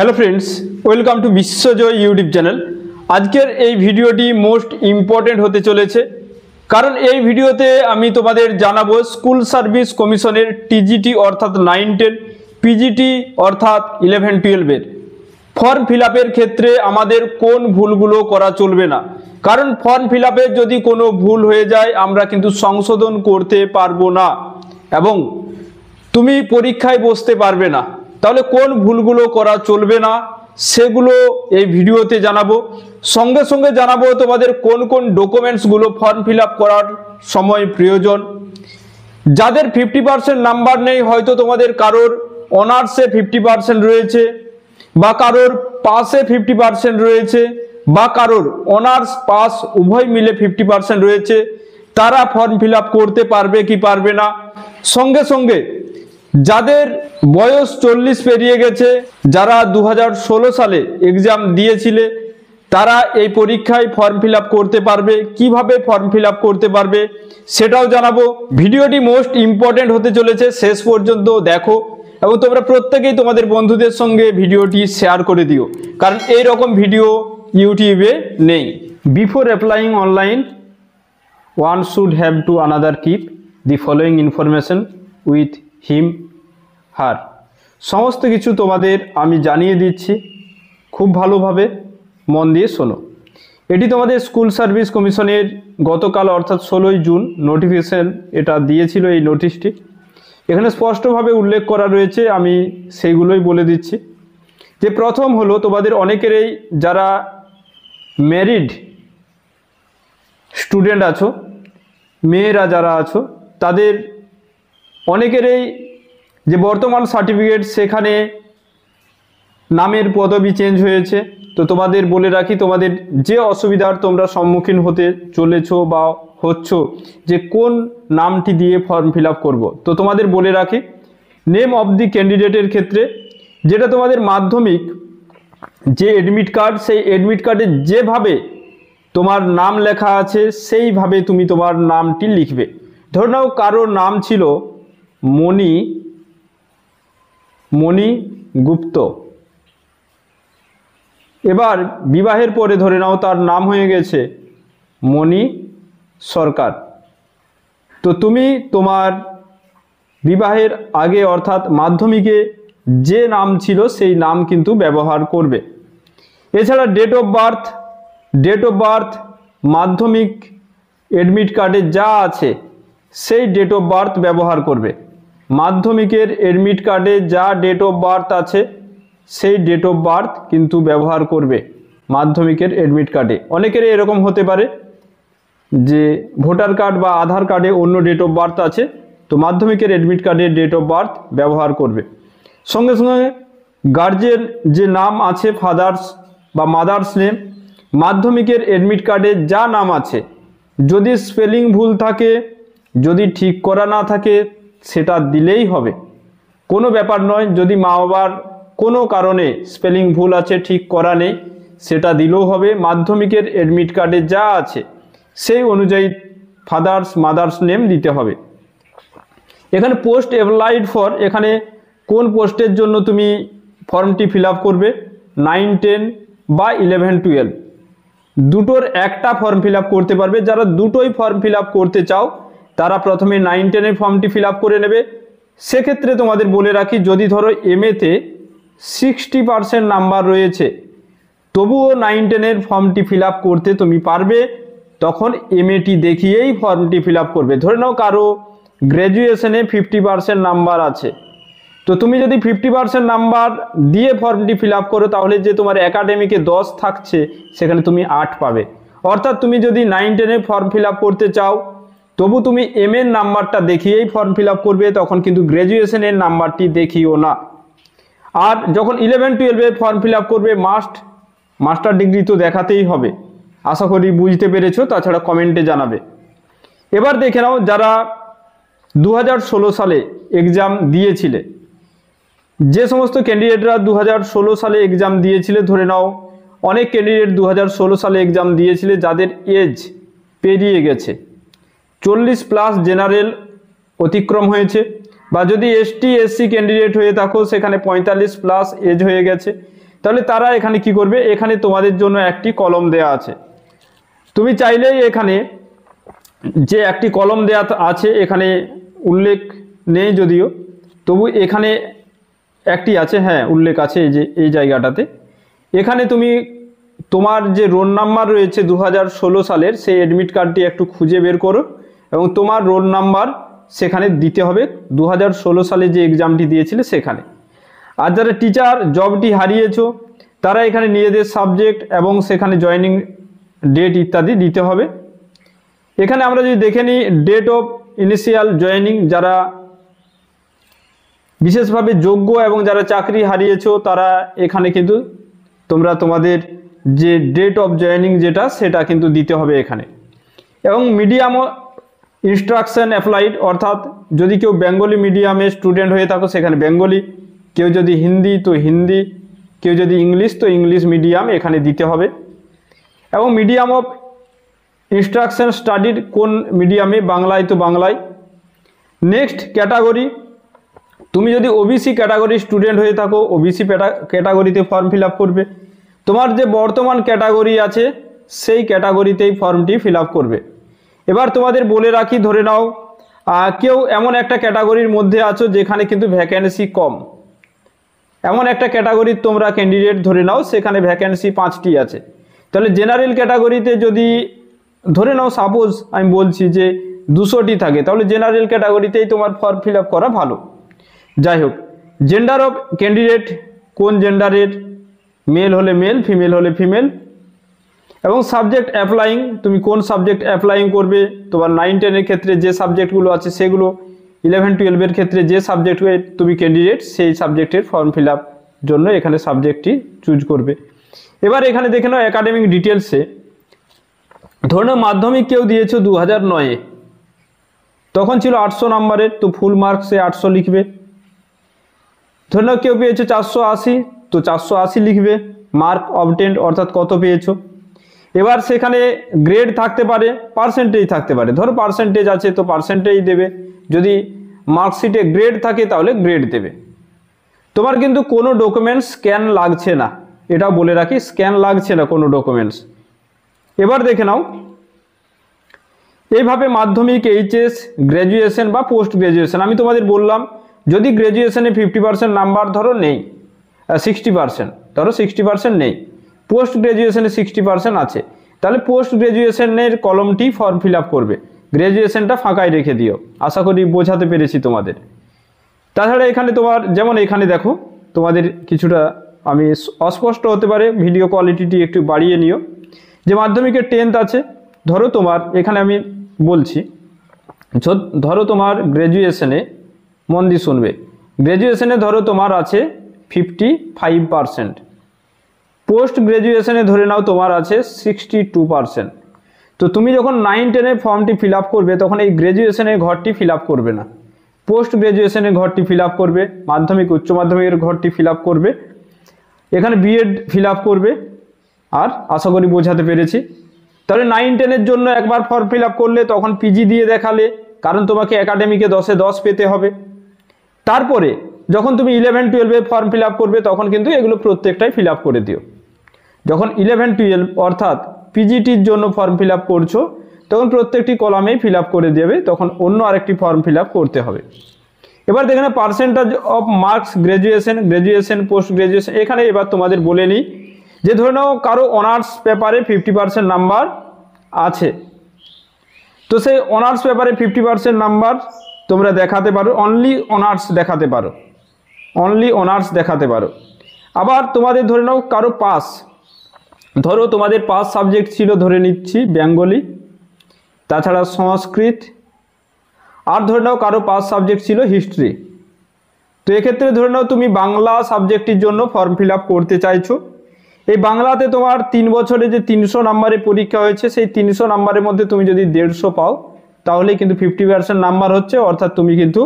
Hello friends, welcome to Biswajay YouTube channel. আজকের এই ভিডিওটি মোস্ট ইম্পর্টেন্ট হতে চলেছে, কারণ এই ভিডিওতে আমি তোমাদের জানাবো স্কুল সার্ভিস কমিশনের টিজিটি অর্থাৎ 9-10, পিজিটি অর্থাৎ 11-12-এর ফর্ম ফিল আপের ক্ষেত্রে আমাদের কোন ভুলগুলো করা চলবে না। কারণ ফর্ম ফিল আপের যদি কোনো ভুল হয়ে যায় আমরা কিন্তু সংশোধন করতে পারবো না এবং তুমি পরীক্ষায় বসতে পারবে না। তাহলে কোন ভুলগুলো করা চলবে না সেগুলো এই ভিডিওতে জানাবো। সঙ্গে সঙ্গে জানাবো তোমাদের কোন কোন ডকুমেন্টসগুলো ফর্ম ফিল আপ করার সময় প্রয়োজন। যাদের 50% নাম্বার নেই, হয়তো তোমাদের কারোর অনার্সে 50% রয়েছে, বা কারোর পাসে 50% রয়েছে, বা কারোর অনার্স পাস উভয় মিলে 50% রয়েছে, তারা ফর্ম ফিল আপ করতে পারবে কি পারবে না। সঙ্গে সঙ্গে যাদের বয়স 40 পেরিয়ে গেছে, যারা 2016 সালে এক্সাম দিয়েছিলে, তারা এই পরীক্ষায় ফর্ম ফিল আপ করতে পারবে। কিভাবে ফর্ম ফিল আপ করতে পারবে সেটাও জানাবো। ভিডিওটি মোস্ট ইম্পর্টেন্ট হতে চলেছে, শেষ পর্যন্ত দেখো এবং তোমরা প্রত্যেকেই তোমাদের বন্ধুদের সঙ্গে ভিডিওটি শেয়ার করে দিও, কারণ এই রকম ভিডিও ইউটিউবে নেই। Before applying online, one should have to another keep the following information with him her। সমস্ত কিছু তোমাদের আমি জানিয়ে দিচ্ছি, খুব ভালোভাবে মন দিয়ে শোনো। এটি তোমাদের স্কুল সার্ভিস কমিশনের গতকাল অর্থাৎ 16ই জুন নোটিফিকেশন এটা দিয়েছিল। এই নোটিশটি এখানে স্পষ্টভাবে উল্লেখ করা রয়েছে, আমি সেইগুলোই বলে দিচ্ছি। যে প্রথম হলো, তোমাদের অনেকেরই যারা ম্যারিড স্টুডেন্ট আছো, মেয়েরা যারা আছো, তাদের অনেকেরই যে বর্তমান সার্টিফিকেট সেখানে নামের পদবি চেঞ্জ হয়েছে। তো তোমাদের বলে রাখি, তোমাদের যে অসুবিধার তোমরা সম্মুখীন হতে চলেছো বা হচ্ছ যে কোন নামটি দিয়ে ফর্ম ফিল আপ করবো, তো তোমাদের বলে রাখি নেম অফ দি ক্যান্ডিডেটের ক্ষেত্রে যেটা তোমাদের মাধ্যমিক যে অ্যাডমিট কার্ড, সেই অ্যাডমিট কার্ডে যেভাবে তোমার নাম লেখা আছে সেইভাবে তুমি তোমার নামটি লিখবে। ধরে নাও কারোর নাম ছিল মণি গুপ্ত, এবার বিবাহের পরে ধরে নাও তার নাম হয়ে গেছে মণি সরকার। তো তুমি তোমার বিবাহের আগে অর্থাৎ মাধ্যমিকে যে নাম ছিল সেই নাম কিন্তু ব্যবহার করবে। এছাড়া ডেট অফ বার্থ মাধ্যমিক অ্যাডমিট কার্ডে যা আছে সেই ডেট অফ বার্থ ব্যবহার করবে। মাধ্যমিকের অ্যাডমিট কার্ডে যা ডেট অফ বার্থ আছে সেই ডেট অফ বার্থ কিন্তু ব্যবহার করবে মাধ্যমিকের অ্যাডমিট কার্ডে। অনেকের এরকম হতে পারে যে ভোটার কার্ড বা আধার কার্ডে অন্য ডেট অফ বার্থ আছে, তো মাধ্যমিকের অ্যাডমিট কার্ডে ডেট অফ বার্থ ব্যবহার করবে। সঙ্গে সঙ্গে গার্জেন যে নাম আছে, ফাদার্স বা মাদার্স নেম, মাধ্যমিকের অ্যাডমিট কার্ডে যা নাম আছে, যদি স্পেলিং ভুল থাকে, যদি ঠিক করা না থাকে সেটা দিলেই হবে, কোনো ব্যাপার নয়। যদি মা বাবার কোনো কারণে স্পেলিং ভুল আছে, ঠিক করা নেই, সেটা দিলেও হবে। মাধ্যমিকের অ্যাডমিট কার্ডে যা আছে সেই অনুযায়ী ফাদার্স মাদার্স নেম দিতে হবে। এখানে পোস্ট অ্যাপ্লাইড ফর, এখানে কোন পোস্টের জন্য তুমি ফর্মটি ফিল আপ করবে, 9-10 বা 11-12 দুটোর একটা ফর্ম ফিল আপ করতে পারবে। যারা দুটোই ফর্ম ফিল আপ করতে চাও তারা প্রথমে 9-10 ফর্মটি ফিল আপ করে নেবে। সেক্ষেত্রে তোমাদের বলে রাখি, যদি ধরো এমএতে 60% নাম্বার রয়েছে তবুও 9-10 ফর্মটি ফিল আপ করতে তুমি পারবে, তখন এমএটি দেখিয়েই ফর্মটি ফিল আপ করবে। ধরে নাও কারো গ্র্যাজুয়েশনে 50% নাম্বার আছে, তো তুমি যদি 50% নাম্বার দিয়ে ফর্মটি ফিল আপ করো তাহলে যে তোমার একাডেমিকে 10 থাকছে সেখানে তুমি 8 পাবে। অর্থাৎ তুমি যদি 9-10 ফর্ম ফিল আপ করতে চাও তবু তুমি এম এর নাম্বারটা দেখিয়েই ফর্ম ফিল আপ করবে, তখন কিন্তু গ্র্যাজুয়েশনের নাম্বারটি দেখিও না। আর যখন 11-12 ফর্ম ফিল আপ করবে মাস্টার ডিগ্রি তো দেখাতেই হবে। আশা করি বুঝতে পেরেছো, তাছাড়া কমেন্টে জানাবে। এবার দেখে নাও যারা 2016 সালে এক্সাম দিয়েছিলে, যে সমস্ত ক্যান্ডিডেটরা 2016 সালে এক্সাম দিয়েছিলে, ধরে নাও অনেক ক্যান্ডিডেট 2016 সালে এক্সাম দিয়েছিলে যাদের এজ পেরিয়ে গেছে, 40+ জেনারেল অতিক্রম হয়েছে, বা যদি এসটি এসসি ক্যান্ডিডেট হয়ে থাকো সেখানে 45+ এজ হয়ে গেছে, তাহলে তারা এখানে কি করবে, এখানে তোমাদের জন্য একটি কলম দেয়া আছে। তুমি চাইলেই এখানে যে একটি কলম দেয়া আছে, এখানে উল্লেখ নেই যদিও, তবু এখানে একটি আছে, হ্যাঁ উল্লেখ আছে এই যে এই জায়গাটাতে। এখানে তুমি তোমার যে রোল নাম্বার রয়েছে 2016 সালের, সেই অ্যাডমিট কার্ডটি একটু খুঁজে বের করো এবং তোমার রোল নাম্বার সেখানে দিতে হবে 2016 সালে যে এক্সামটি দিয়েছিলে সেখানে। আর যারা টিচার জবটি হারিয়েছো তারা এখানে নিজেদের সাবজেক্ট এবং সেখানে জয়েনিং ডেট ইত্যাদি দিতে হবে। এখানে আমরা যদি দেখে নিই ডেট অফ ইনিশিয়াল জয়েনিং, যারা বিশেষভাবে যোগ্য এবং যারা চাকরি হারিয়েছো তারা এখানে কিন্তু তোমরা তোমাদের যে ডেট অফ জয়েনিং যেটা সেটা কিন্তু দিতে হবে এখানে। এবং মিডিয়াম ইনস্ট্রাকশন অ্যাপ্লাইড, অর্থাৎ যদি কেউ বেঙ্গলি মিডিয়ামে স্টুডেন্ট হয়ে থাকো সেখানে বেঙ্গলি, কেউ যদি হিন্দি তো হিন্দি, কেউ যদি ইংলিশ তো ইংলিশ মিডিয়াম এখানে দিতে হবে। এবং মিডিয়াম অফ ইনস্ট্রাকশন স্টাডিড কোন মিডিয়ামে, বাংলায় তো বাংলায়। নেক্সট ক্যাটাগরি, তুমি যদি ওবিসি ক্যাটাগরি স্টুডেন্ট হয়ে থাকো ওবিসি ক্যাটাগরিতে ফর্ম ফিল আপ করবে। তোমার যে বর্তমান ক্যাটাগরি আছে সেই ক্যাটাগরিতেই ফর্মটি ফিল আপ করবে। এবার তোমাদের বলে রাখি, ধরে নাও কেউ এমন একটা ক্যাটাগরির মধ্যে আছো যেখানে কিন্তু ভ্যাকেন্সি কম, এমন একটা ক্যাটাগরির তোমরা ক্যান্ডিডেট ধরে নাও, সেখানে ভ্যাকেন্সি 5টি আছে। তাহলে জেনারেল ক্যাটাগরিতে যদি ধরে নাও সাপোজ আমি বলছি যে 200টি থাকে, তাহলে জেনারেল ক্যাটাগরিতেই তোমার ফর্ম ফিল আপ করা ভালো। যাই হোক, জেন্ডার অফ ক্যান্ডিডেট কোন জেন্ডারের, মেল হলে মেল, ফিমেল হলে ফিমেল। এবং সাবজেক্ট অ্যাপ্লাইং, তুমি কোন সাবজেক্ট অ্যাপ্লাইং করবে, তোমার 9-10-এর ক্ষেত্রে যে সাবজেক্টগুলো আছে সেগুলো, 11-12-এর ক্ষেত্রে যে সাবজেক্টে তুমি ক্যান্ডিডেট সেই সাবজেক্টের ফর্ম ফিল আপ জন্য এখানে সাবজেক্টটি চুজ করবে। এবার এখানে দেখে নাও একাডেমিক ডিটেলসে, ধরে নাও মাধ্যমিক কেউ দিয়েছো 2009-এ, তখন ছিল 800 নাম্বারের, তো ফুল মার্কসে 800 লিখবে। ধরে নাও কেউ পেয়েছো 480, তো 480 লিখবে, মার্ক অবটেন্ড অর্থাৎ কত পেয়েছো। এবার সেখানে গ্রেড থাকতে পারে, পার্সেন্টেজ থাকতে পারে, ধরো পার্সেন্টেজ আছে তো পার্সেন্টেজ দেবে, যদি মার্কশিটে গ্রেড থাকে তাহলে গ্রেড দেবে। তোমার কিন্তু কোনো ডকুমেন্টস স্ক্যান লাগছে না, এটাও বলে রাখি, স্ক্যান লাগছে না কোনো ডকুমেন্টস। এবার দেখে নাও এইভাবে মাধ্যমিক, এইচএস, গ্র্যাজুয়েশন বা পোস্ট গ্র্যাজুয়েশন, আমি তোমাদের বললাম যদি গ্র্যাজুয়েশনে 50% নাম্বার ধরো নেই, 60% ধরো 60% নেই, পোস্ট গ্র্যাজুয়েশনে 60% আছে, তাহলে পোস্ট গ্র্যাজুয়েশনের কলমটি ফর্ম ফিল আপ করবে, গ্র্যাজুয়েশনটা ফাঁকায় রেখে দিও। আশা করি বোঝাতে পেরেছি তোমাদের। তাছাড়া এখানে তোমার যেমন এখানে দেখো তোমাদের কিছুটা আমি অস্পষ্ট হতে পারে, ভিডিও কোয়ালিটিটি একটু বাড়িয়ে নিও। যে মাধ্যমিকের 10th আছে, ধরো তোমার এখানে আমি বলছি, ধরো তোমার গ্র্যাজুয়েশনে, মন দিয়ে শুনবে, গ্র্যাজুয়েশনে ধরো তোমার আছে 55%, পোস্ট গ্র্যাজুয়েশনে ধরে নাও তোমার আছে 62%। তো তুমি যখন 9-10-এর ফর্মটি ফিল আপ করবে তখন এই গ্র্যাজুয়েশনের ঘরটি ফিল আপ করবে না, পোস্ট গ্র্যাজুয়েশনের ঘরটি ফিল আপ করবে, মাধ্যমিক উচ্চ মাধ্যমিকের ঘরটি ফিল আপ করবে, এখানে বিএড ফিল আপ করবে। আর আশা করি বোঝাতে পেরেছি। তাহলে 9-10-এর জন্য একবার ফর্ম ফিল আপ করলে তখন পিজি দিয়ে দেখালে, কারণ তোমাকে একাডেমিকে 10-এ 10 পেতে হবে। তারপরে যখন তুমি 11-12-এ ফর্ম ফিল আপ করবে তখন কিন্তু এগুলো প্রত্যেকটাই ফিল আপ করে দিও। যখন 11-12 অর্থাৎ পিজিটির জন্য ফর্ম ফিল আপ করছো তখন প্রত্যেকটি কলামেই ফিল আপ করে দেবে, তখন অন্য আরেকটি ফর্ম ফিল আপ করতে হবে। এবার দেখেন percentage of marks graduation post graduation, এখানে এবার তোমাদের বলে নিই যে ধরে নাও কারো অনার্স পেপারে 50% নাম্বার আছে, তো সেই অনার্স পেপারে 50% নাম্বার তোমরা দেখাতে পারো, অনলি অনার্স দেখাতে পারো। আবার তোমাদের ধরে নাও কারো পাস, ধরো তোমাদের পাস সাবজেক্ট ছিল ধরে নিচ্ছি বেঙ্গলি, তাছাড়া সংস্কৃত, আর ধরে নাও কারো পাস সাবজেক্ট ছিল হিস্ট্রি। তো এক্ষেত্রে ধরে নাও তুমি বাংলা সাবজেক্টের জন্য ফর্ম ফিল আপ করতে চাইছো। এই বাংলাতে তোমার 3 বছরে যে 300 নাম্বারের পরীক্ষা হয়েছে সেই 300 নাম্বারের মধ্যে তুমি যদি 150 পাও তাহলে কিন্তু 50% নাম্বার হচ্ছে, অর্থাৎ তুমি কিন্তু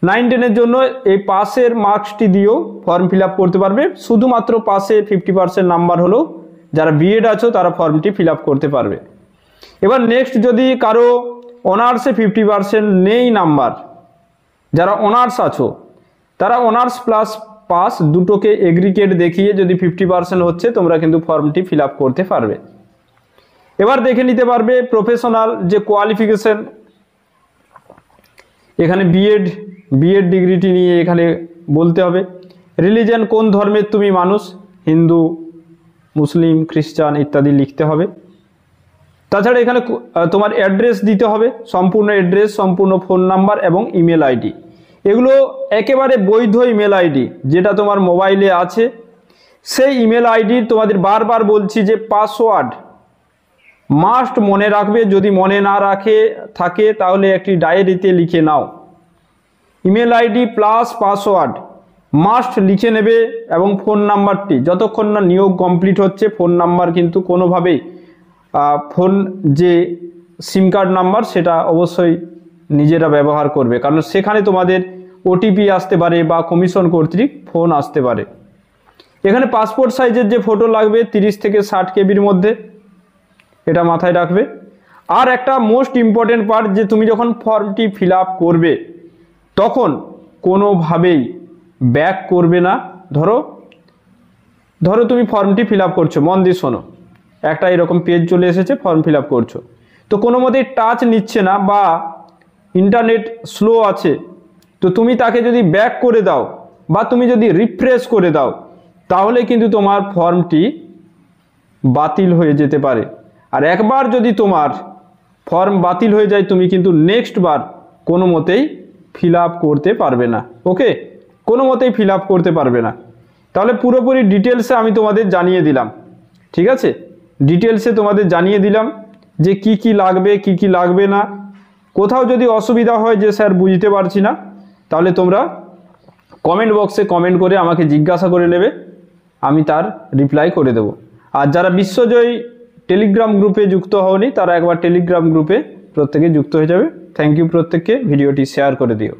9-10-এর জন্য এই পাসের মার্কসটি দিয়েও ফর্ম ফিল আপ করতে পারবে। শুধুমাত্র পাসে 50% নাম্বার হলেও যারা বিএড আছো তারা ফর্মটি ফিল আপ করতে পারবে। এবার নেক্সট, যদি কারো অনার্সে 50% নেই নাম্বার, যারা অনার্স আছো তারা অনার্স প্লাস পাস দুটোকে এগ্রিগেট দেখিয়ে যদি 50% হচ্ছে তোমরা কিন্তু ফর্মটি ফিল আপ করতে পারবে। এবার দেখে নিতে পারবে প্রফেশনাল যে কোয়ালিফিকেশন, এখানে বিএড ডিগ্রিটি নিয়ে এখানে বলতে হবে। রিলিজিয়ান কোন ধর্মের তুমি মানুষ, হিন্দু, মুসলিম, খ্রিস্টান ইত্যাদি লিখতে হবে। তাছাড়া এখানে তোমার অ্যাড্রেস দিতে হবে, সম্পূর্ণ অ্যাড্রেস, সম্পূর্ণ ফোন নাম্বার এবং ইমেল আইডি। এগুলো একেবারে বৈধ ইমেল আইডি যেটা তোমার মোবাইলে আছে, সেই ইমেল আইডি তোমাদের বারবার বলছি যে পাসওয়ার্ড মাস্ট মনে রাখবে। যদি মনে না থাকে তাহলে একটি ডায়েরিতে লিখে নাও। Email ID plus password must লিখে নেবে এবং ফোন নাম্বারটি, যতক্ষণ না নিয়োগ কমপ্লিট হচ্ছে ফোন নাম্বার কিন্তু কোনোভাবেই ফোন যে সিম কার্ড নাম্বার সেটা অবশ্যই নিজেরা ব্যবহার করবে, কারণ সেখানে তোমাদের ওটিপি আসতে পারে বা কমিশন কর্তৃক ফোন আসতে পারে। এখানে পাসপোর্ট সাইজের যে ফটো লাগবে 30 থেকে 60 কেবির মধ্যে, এটা মাথায় রাখবে। আর একটা মোস্ট ইম্পর্টেন্ট পার্ট, যে তুমি যখন ফর্মটি ফিল আপ করবে তখন কোনোভাবেই ব্যাক করবে না। ধরো তুমি ফর্মটি ফিল আপ করছো, মন দিয়ে শোনো, একটা এরকম পেজ চলে এসেছে, ফর্ম ফিল আপ করছো, তো কোনো মতেই টাচ নিচ্ছে না বা ইন্টারনেট স্লো আছে, তো তুমি তাকে যদি ব্যাক করে দাও বা তুমি যদি রিফ্রেশ করে দাও তাহলে কিন্তু তোমার ফর্মটি বাতিল হয়ে যেতে পারে। আর একবার যদি তোমার ফর্ম বাতিল হয়ে যায় তুমি কিন্তু নেক্সট বার কোনো মতেই ফিল আপ করতে পারবে না। ওকে, কোনো মতেই ফিল আপ করতে পারবে না। তাহলে পুরোপুরি ডিটেলসে আমি তোমাদের জানিয়ে দিলাম, ঠিক আছে? ডিটেলসে তোমাদের জানিয়ে দিলাম যে কি কি লাগবে কি কি লাগবে না। কোথাও যদি অসুবিধা হয় যে স্যার বুঝতে পারছি না, তাহলে তোমরা কমেন্ট বক্সে কমেন্ট করে আমাকে জিজ্ঞাসা করে নেবে, আমি তার রিপ্লাই করে দেব। আর যারা বিশ্বজয়ী টেলিগ্রাম গ্রুপে যুক্ত হওনি তারা একবার টেলিগ্রাম গ্রুপে প্রত্যেকে যুক্ত হয়ে যাবে। থ্যাংক ইউ প্রত্যেককে, ভিডিওটি শেয়ার করে দিও।